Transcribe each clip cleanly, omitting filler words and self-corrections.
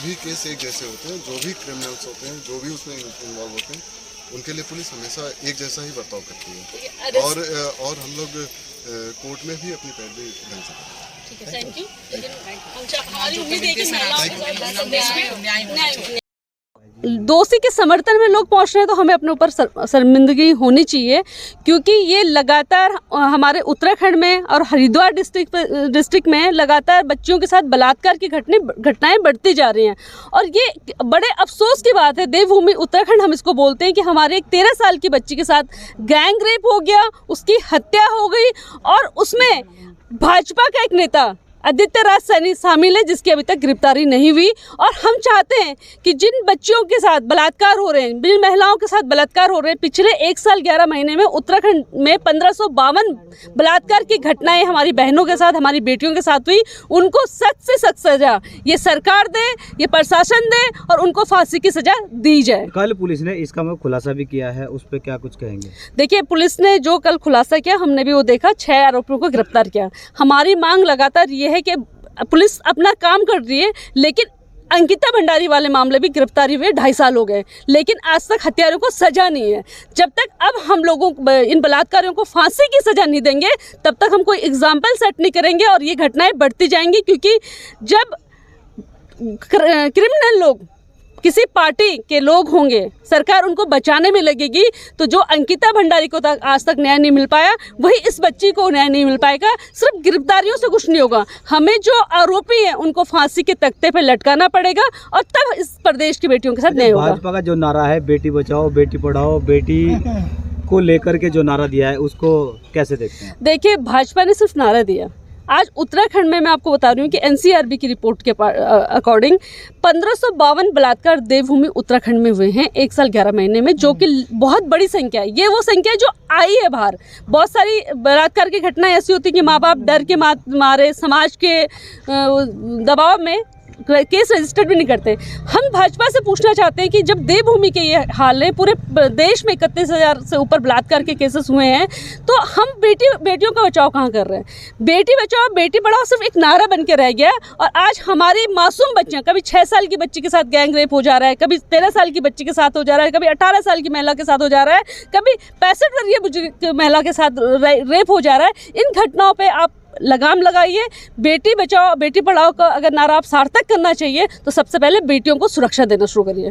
सभी केस एक जैसे होते हैं, जो भी क्रिमिनल्स होते हैं, जो भी उसमें इन्वॉल्व होते हैं, उनके लिए पुलिस हमेशा एक जैसा ही बर्ताव करती है और हम लोग कोर्ट में भी अपनी पैरवी ढंग से करते हैं। Thank you. हमारी उम्मीद है कि महिलाओं दोषी के समर्थन में लोग पहुंच रहे हैं, तो हमें अपने ऊपर शर्मिंदगी होनी चाहिए, क्योंकि ये लगातार हमारे उत्तराखंड में और हरिद्वार डिस्ट्रिक्ट में लगातार बच्चियों के साथ बलात्कार की घटनाएं बढ़ती जा रही हैं। और ये बड़े अफसोस की बात है, देवभूमि उत्तराखंड हम इसको बोलते हैं, कि हमारे एक 13 साल की बच्ची के साथ गैंग रेप हो गया, उसकी हत्या हो गई, और उसमें भाजपा का एक नेता आदित्य राज सैनी शामिल है, जिसकी अभी तक गिरफ्तारी नहीं हुई। और हम चाहते हैं कि जिन बच्चियों के साथ बलात्कार हो रहे हैं, जिन महिलाओं के साथ बलात्कार हो रहे हैं, पिछले 1 साल 11 महीने में उत्तराखंड में 1552 बलात्कार की घटनाएं हमारी बहनों के साथ, हमारी बेटियों के साथ हुई, उनको सख्त से सख्त सजा ये सरकार दे, ये प्रशासन दे, और उनको फांसी की सजा दी जाए। कल पुलिस ने इसका खुलासा भी किया है, उस पर क्या कुछ कहेंगे? देखिए, पुलिस ने जो कल खुलासा किया, हमने भी वो देखा, 6 आरोपियों को गिरफ्तार किया। हमारी मांग लगातार ये है कि पुलिस अपना काम कर रही है, लेकिन अंकिता भंडारी वाले मामले भी गिरफ्तारी हुए 2.5 साल हो गए, लेकिन आज तक हत्यारों को सजा नहीं है। जब तक अब हम लोगों इन बलात्कारियों को फांसी की सजा नहीं देंगे, तब तक हम कोई एग्जाम्पल सेट नहीं करेंगे, और ये घटनाएं बढ़ती जाएंगी। क्योंकि जब क्रिमिनल लोग किसी पार्टी के लोग होंगे, सरकार उनको बचाने में लगेगी, तो जो अंकिता भंडारी को आज तक न्याय नहीं मिल पाया, वही इस बच्ची को न्याय नहीं मिल पाएगा। सिर्फ गिरफ्तारियों से कुछ नहीं होगा, हमें जो आरोपी हैं उनको फांसी के तख्ते पर लटकाना पड़ेगा, और तब इस प्रदेश की बेटियों के साथ न्याय होगा। भाजपा का जो नारा है, बेटी बचाओ बेटी पढ़ाओ, बेटी को लेकर के जो नारा दिया है, उसको कैसे देखते हैं? देखिए, भाजपा ने सिर्फ नारा दिया। आज उत्तराखंड में मैं आपको बता रही हूँ कि एनसीआरबी की रिपोर्ट के अकॉर्डिंग 1552 बलात्कार देवभूमि उत्तराखंड में हुए हैं 1 साल 11 महीने में, जो कि बहुत बड़ी संख्या है। ये वो संख्या है जो आई है बाहर। बहुत सारी बलात्कार की घटनाएं ऐसी होती कि माँ बाप डर के मारे, समाज के दबाव में केस रजिस्टर्ड भी नहीं करते। हम भाजपा से पूछना चाहते हैं कि जब देवभूमि के ये हाल है, पूरे देश में 31,000 से ऊपर बलात्कार के केसेस हुए हैं, तो हम बेटियों का बचाव कहाँ कर रहे हैं? बेटी बचाओ बेटी पढ़ाओ सिर्फ एक नारा बन के रह गया, और आज हमारी मासूम बच्चियाँ, कभी 6 साल की बच्ची के साथ गैंग रेप हो जा रहा है, कभी 13 साल की बच्ची के साथ हो जा रहा है, कभी 18 साल की महिला के साथ हो जा रहा है, कभी 65 वर्षीय बुजुर्ग महिला के साथ रेप हो जा रहा है। इन घटनाओं पर आप लगाम लगाइए। बेटी बचाओ बेटी पढ़ाओ का अगर नारा आप सार्थक करना चाहिए, तो सबसे पहले बेटियों को सुरक्षा देना शुरू करिए।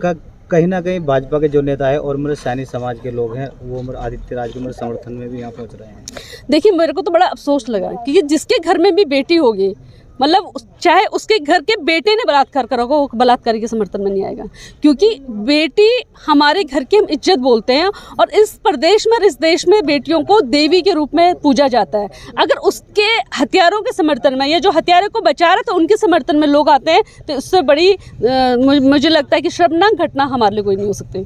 कहीं ना कहीं भाजपा के जो नेता है और मेरे सैनी समाज के लोग हैं, वो आदित्य राज के समर्थन में भी यहाँ पहुँच रहे हैं। देखिए, मेरे को तो बड़ा अफसोस लगा कि जिसके घर में भी बेटी होगी, मतलब चाहे उसके घर के बेटे ने बलात्कार करा होगा, वो बलात्कारी के समर्थन में नहीं आएगा, क्योंकि बेटी हमारे घर की हम इज्जत बोलते हैं, और इस प्रदेश में, इस देश में बेटियों को देवी के रूप में पूजा जाता है। अगर उसके हथियारों के समर्थन में, या जो हथियारों को बचा रहे तो उनके समर्थन में लोग आते हैं, तो उससे बड़ी मुझे लगता है कि शर्मनाक घटना हमारे लिए कोई नहीं हो सकती।